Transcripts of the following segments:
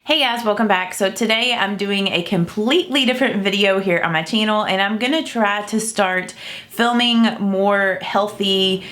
Hey guys, welcome back. So today I'm doing a completely different video here on my channel, and I'm gonna try to start filming more healthy,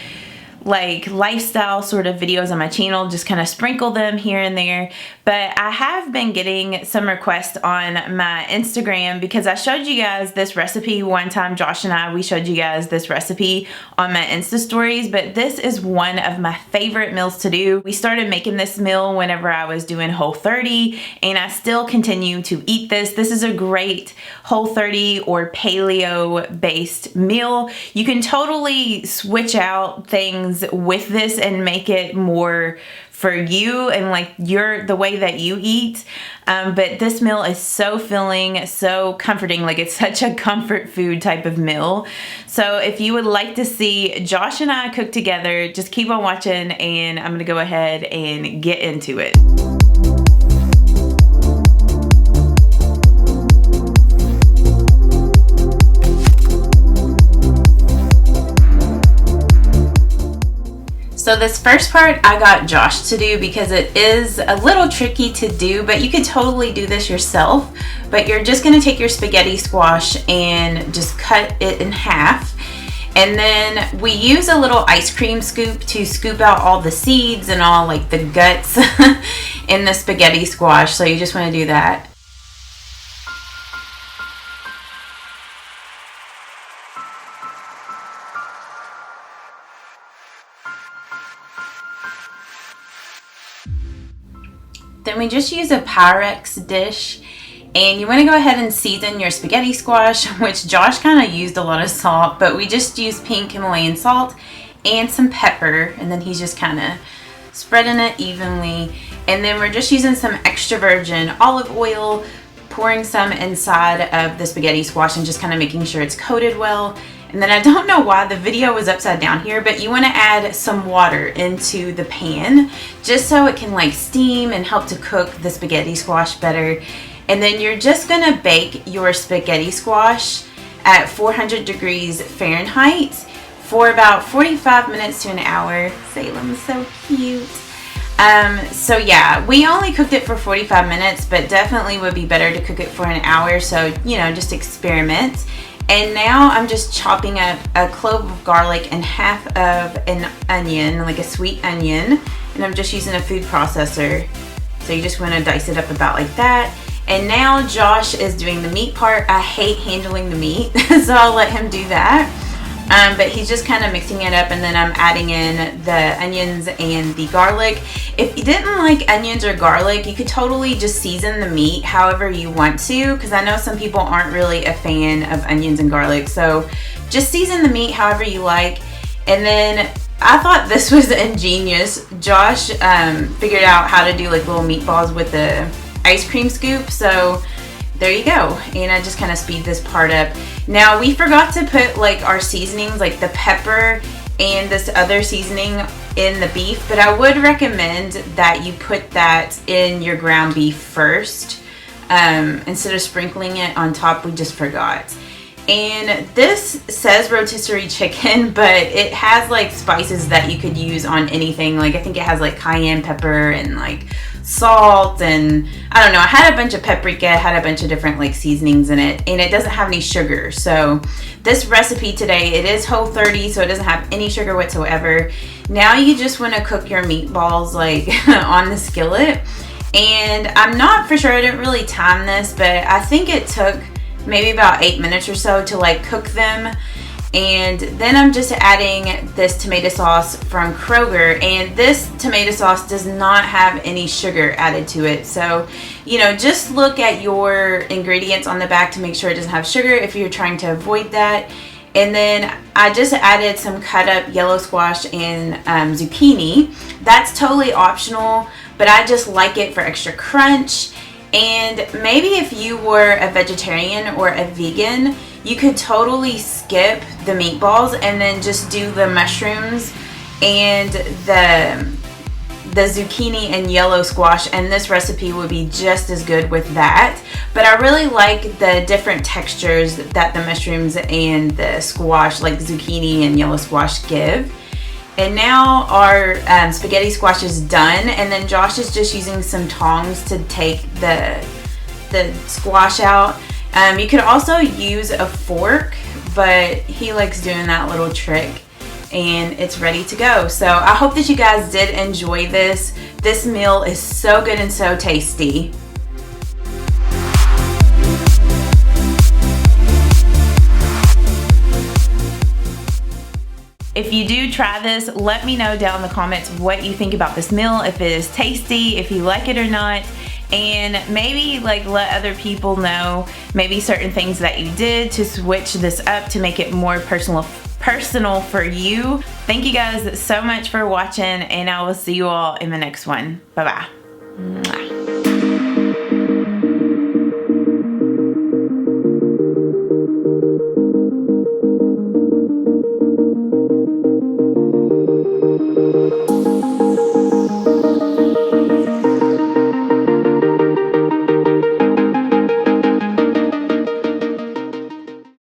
like lifestyle sort of videos on my channel, just kind of sprinkle them here and there. But I have been getting some requests on my Instagram because I showed you guys this recipe one time. Josh and we showed you guys this recipe on my Insta stories, but this is one of my favorite meals to do. We started making this meal whenever I was doing Whole30, and I still continue to eat this. This is a great Whole30 or paleo based meal. You can totally switch out things with this and make it more for you and like the way that you eat. But this meal is so filling, so comforting. Like, it's such a comfort food type of meal. So if you would like to see Josh and I cook together, just keep on watching and I'm gonna go ahead and get into it. So this first part I got Josh to do because it is a little tricky to do, but you could totally do this yourself. But you're just gonna take your spaghetti squash and just cut it in half. And then we use a little ice cream scoop to scoop out all the seeds and all like the guts in the spaghetti squash. So you just wanna do that. Then we just use a Pyrex dish, and you want to go ahead and season your spaghetti squash, which Josh kind of used a lot of salt, but we just use pink Himalayan salt and some pepper, and then he's just kind of spreading it evenly. And then we're just using some extra virgin olive oil, pouring some inside of the spaghetti squash and just kind of making sure it's coated well. And then I don't know why the video was upside down here, but you want to add some water into the pan just so it can like steam and help to cook the spaghetti squash better. And then you're just going to bake your spaghetti squash at 400 degrees Fahrenheit for about 45 minutes to an hour. Salem's so cute. So yeah, we only cooked it for 45 minutes, but definitely would be better to cook it for an hour. So, you know, just experiment. And now I'm just chopping up a clove of garlic and half of an onion, like a sweet onion. And I'm just using a food processor. So you just want to dice it up about like that. And now Josh is doing the meat part. I hate handling the meat, so I'll let him do that. But he's just kind of mixing it up, and then I'm adding in the onions and the garlic. If you didn't like onions or garlic, you could totally just season the meat however you want to, because I know some people aren't really a fan of onions and garlic. So just season the meat however you like. And then I thought this was ingenious. Josh figured out how to do like little meatballs with the ice cream scoop. So there you go. And I just kind of speed this part up. Now we forgot to put like our seasonings, like the pepper and this other seasoning in the beef, but I would recommend that you put that in your ground beef first instead of sprinkling it on top. We just forgot. And this says rotisserie chicken, but it has like spices that you could use on anything. Like I think it has like cayenne pepper and like salt, and I don't know, I had a bunch of paprika, had a bunch of different like seasonings in it, and it doesn't have any sugar. So this recipe today, it is Whole30, so it doesn't have any sugar whatsoever. Now you just want to cook your meatballs like on the skillet, and I'm not for sure, I didn't really time this, but I think it took maybe about 8 minutes or so to like cook them. And then I'm just adding this tomato sauce from Kroger, and this tomato sauce does not have any sugar added to it. So, you know, just look at your ingredients on the back to make sure it doesn't have sugar if you're trying to avoid that. And then I just added some cut up yellow squash and zucchini. That's totally optional, but I just like it for extra crunch. And maybe if you were a vegetarian or a vegan, you could totally skip the meatballs and then just do the mushrooms and the zucchini and yellow squash, and this recipe would be just as good with that. But I really like the different textures that the mushrooms and the squash, like zucchini and yellow squash, give. And now our spaghetti squash is done, and then Josh is just using some tongs to take the squash out. You could also use a fork, but he likes doing that little trick, and it's ready to go. So I hope that you guys did enjoy this. This meal is so good and so tasty. If you do try this, let me know down in the comments what you think about this meal, if it is tasty, if you like it or not. And maybe like let other people know maybe certain things that you did to switch this up to make it more personal for you. Thank you guys so much for watching, and I will see you all in the next one. Bye bye.